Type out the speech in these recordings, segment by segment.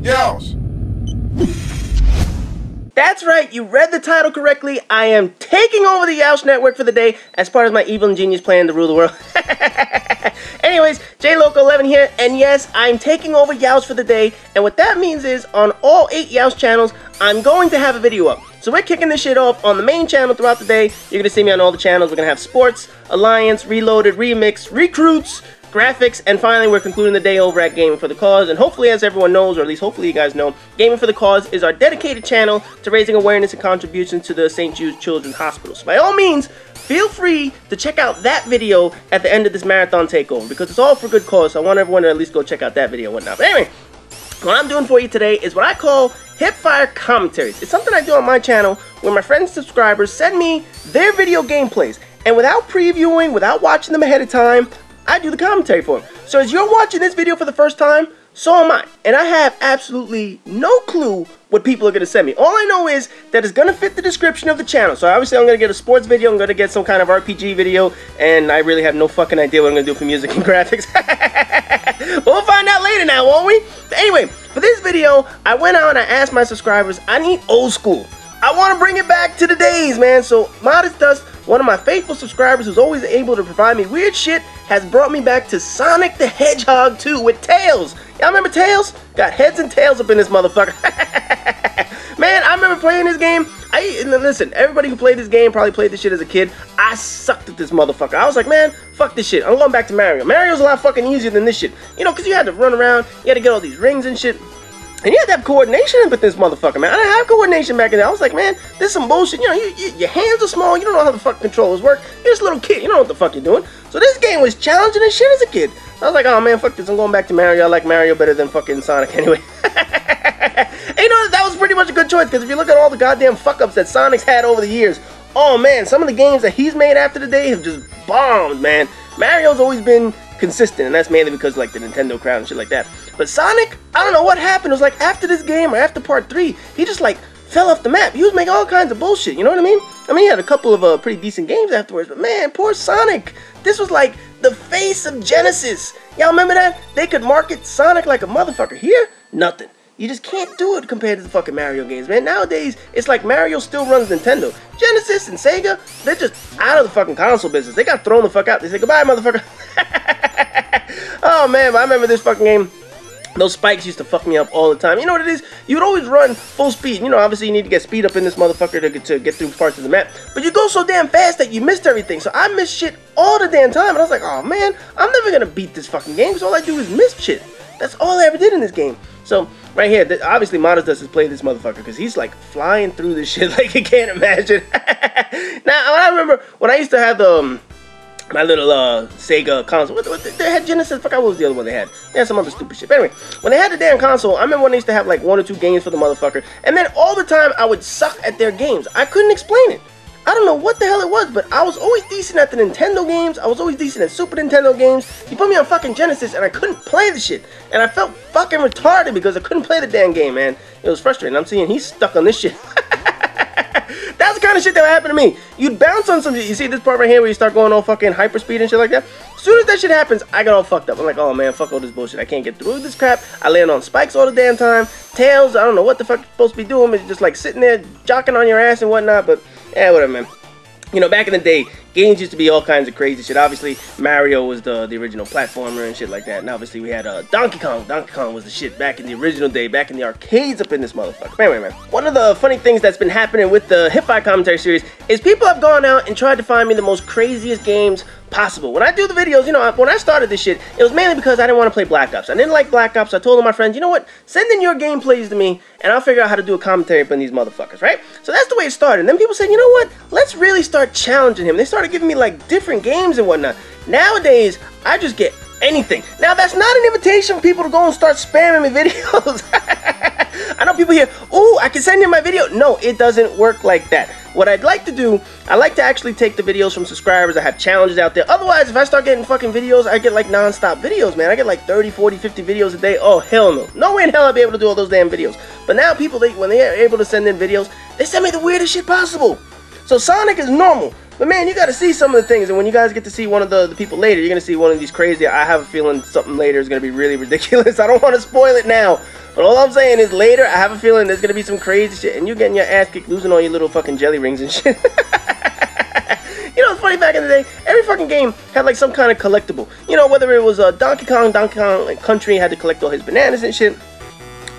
Yeousch! That's right, you read the title correctly. I am taking over the Yeousch network for the day as part of my evil and genius plan to rule the world. Anyways, JLoco11 here, and yes, I'm taking over Yeousch for the day, and what that means is, on all 8 Yeousch channels, I'm going to have a video up. So we're kicking this shit off on the main channel throughout the day. You're going to see me on all the channels. We're going to have Sports, Alliance, Reloaded, Remixed, Recruits, Graphics, and finally we're concluding the day over at Gaming for the Cause. And hopefully, as everyone knows, or at least hopefully you guys know, Gaming for the Cause is our dedicated channel to raising awareness and contributions to the St. Jude's Children's Hospital. So by all means, feel free to check out that video at the end of this marathon takeover, because it's all for good cause, so I want everyone to at least go check out that video and whatnot. But anyway, what I'm doing for you today is what I call hipfire commentaries. It's something I do on my channel where my friends and subscribers send me their video gameplays, and without previewing, without watching them ahead of time, I do the commentary for them. So as you're watching this video for the first time, so am I. And I have absolutely no clue what people are going to send me. All I know is that it's going to fit the description of the channel. So obviously I'm going to get a sports video, I'm going to get some kind of RPG video, and I really have no fucking idea what I'm going to do for music and graphics. We'll find out later now, won't we? But anyway, for this video, I went out and I asked my subscribers, I need old school. I want to bring it back to the days, man. So Modest Dust, one of my faithful subscribers who's always able to provide me weird shit, has brought me back to Sonic the Hedgehog 2 with Tails. Y'all remember Tails? Got heads and tails up in this motherfucker. Man, I remember playing this game. Listen, everybody who played this game probably played this shit as a kid. I sucked at this motherfucker. I was like, man, fuck this shit. I'm going back to Mario. Mario's a lot fucking easier than this shit. You know, because you had to run around, you had to get all these rings and shit. And you had to have coordination with this motherfucker, man. I didn't have coordination back in there. I was like, man, this is some bullshit. You know, your hands are small. You don't know how the fuck controllers work. You're just a little kid. You don't know what the fuck you're doing. So this game was challenging as shit as a kid. I was like, oh, man, fuck this. I'm going back to Mario. I like Mario better than fucking Sonic anyway. And you know, that was pretty much a good choice, because if you look at all the goddamn fuck-ups that Sonic's had over the years, oh, man, some of the games that he's made after the day have just bombed, man. Mario's always been consistent, and that's mainly because like the Nintendo crowd and shit like that. But Sonic, I don't know what happened. It was like after this game or after part 3, he just like fell off the map. He was making all kinds of bullshit, you know what I mean? I mean, he had a couple of pretty decent games afterwards, but man, poor Sonic. This was like the face of Genesis. Y'all remember that? They could market Sonic like a motherfucker. Here, nothing. You just can't do it compared to the fucking Mario games, man. Nowadays, it's like Mario still runs Nintendo. Genesis and Sega, they're just out of the fucking console business. They got thrown the fuck out. They say, goodbye, motherfucker. Oh, man, but I remember this fucking game. Those spikes used to fuck me up all the time. You know what it is? You would always run full speed. You know, obviously you need to get speed up in this motherfucker to get through parts of the map. But you go so damn fast that you missed everything. So I missed shit all the damn time. And I was like, oh, man, I'm never going to beat this fucking game, because all I do is miss shit. That's all I ever did in this game. So, right here, obviously Modest Dust has played this motherfucker, because he's like flying through this shit like you can't imagine. Now, I remember when I used to have my little Sega console. They had Genesis. Fuck, what was the other one they had? They had some other stupid shit. But anyway, when they had the damn console, I remember when they used to have like 1 or 2 games for the motherfucker. And then all the time, I would suck at their games. I couldn't explain it. I don't know what the hell it was, but I was always decent at the Nintendo games. I was always decent at Super Nintendo games. You put me on fucking Genesis, and I couldn't play the shit. And I felt fucking retarded because I couldn't play the damn game, man. It was frustrating. I'm seeing he's stuck on this shit. That's the kind of shit that would happen to me. You'd bounce on some shit. You see this part right here where you start going all fucking hyperspeed and shit like that? As soon as that shit happens, I get all fucked up. I'm like, oh man, fuck all this bullshit. I can't get through this crap. I land on spikes all the damn time. Tails, I don't know what the fuck you're supposed to be doing. It's just like sitting there jocking on your ass and whatnot. But yeah, whatever, man. You know, back in the day, games used to be all kinds of crazy shit. Obviously, Mario was the original platformer and shit like that. And obviously, we had Donkey Kong. Donkey Kong was the shit back in the original day, back in the arcades up in this motherfucker. Anyway, man. One of the funny things that's been happening with the Hipfire commentary series is people have gone out and tried to find me the most craziest games possible. When I do the videos, you know, when I started this shit, it was mainly because I didn't want to play Black Ops. I didn't like Black Ops. I told all my friends, you know what? Send in your gameplays to me, and I'll figure out how to do a commentary upon these motherfuckers, right? So that's the way it started. And then people said, you know what? Let's really start challenging him. They started giving me, like, different games and whatnot. Nowadays, I just get anything. Now, that's not an invitation for people to go and start spamming me videos. I know people here, ooh, I can send you my video. No, it doesn't work like that. What I'd like to do, I like to actually take the videos from subscribers. I have challenges out there. Otherwise, if I start getting fucking videos, I get like non-stop videos, man. I get like 30, 40, 50 videos a day. Oh, hell no. No way in hell I'll be able to do all those damn videos. But now people, when they are able to send in videos, they send me the weirdest shit possible. So Sonic is normal. But man, you gotta see some of the things, and when you guys get to see one of the people later, you're gonna see one of these crazy. I have a feeling something later is gonna be really ridiculous. I don't want to spoil it now, but all I'm saying is later, I have a feeling there's gonna be some crazy shit, and you're getting your ass kicked, losing all your little fucking jelly rings and shit. You know, it's funny, back in the day, every fucking game had like some kind of collectible. You know, whether it was Donkey Kong like, Country had to collect all his bananas and shit.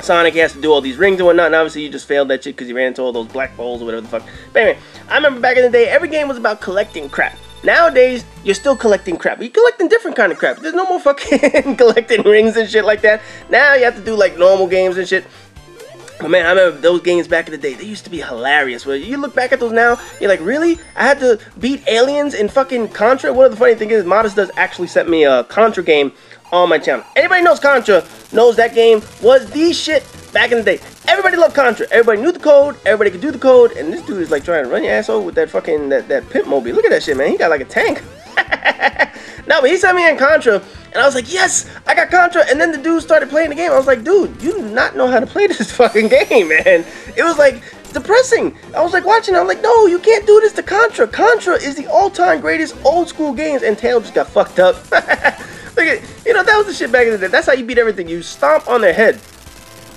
Sonic, he has to do all these rings and whatnot, and obviously you just failed that shit because you ran into all those black balls or whatever the fuck. But anyway, I remember back in the day, every game was about collecting crap. Nowadays, you're still collecting crap. You're collecting different kind of crap. There's no more fucking collecting rings and shit like that. Now you have to do like normal games and shit. But man, I remember those games back in the day. They used to be hilarious. When you look back at those now, you're like, really? I had to beat aliens in fucking Contra? One of the funny things is, Modest does actually sent me a Contra game on my channel. Anybody knows Contra knows that game was the shit back in the day. Everybody loved Contra. Everybody knew the code. Everybody could do the code. And this dude is like trying to run your ass over with that fucking, that pimp mobile. Look at that shit, man. He got like a tank. No, but he sent me in Contra, and I was like, yes, I got Contra. And then the dude started playing the game. I was like, dude, you do not know how to play this fucking game, man. It was like depressing. I was like watching it. I'm like, no, you can't do this to Contra. Contra is the all-time greatest old school games, and Tail just got fucked up. Look at, you know, that was the shit back in the day. That's how you beat everything. You stomp on their head.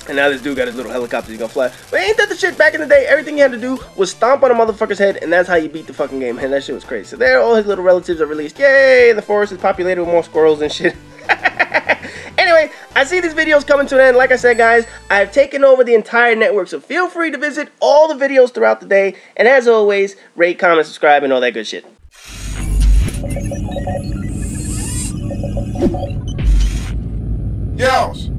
And now this dude got his little helicopter, he's gonna fly. But ain't that the shit back in the day? Everything you had to do was stomp on a motherfucker's head, and that's how you beat the fucking game. Man, that shit was crazy. So there, all his little relatives are released. Yay! The forest is populated with more squirrels and shit. Anyway, I see these videos coming to an end. Like I said, guys, I've taken over the entire network, so feel free to visit all the videos throughout the day. And as always, rate, comment, subscribe, and all that good shit. Yeousch!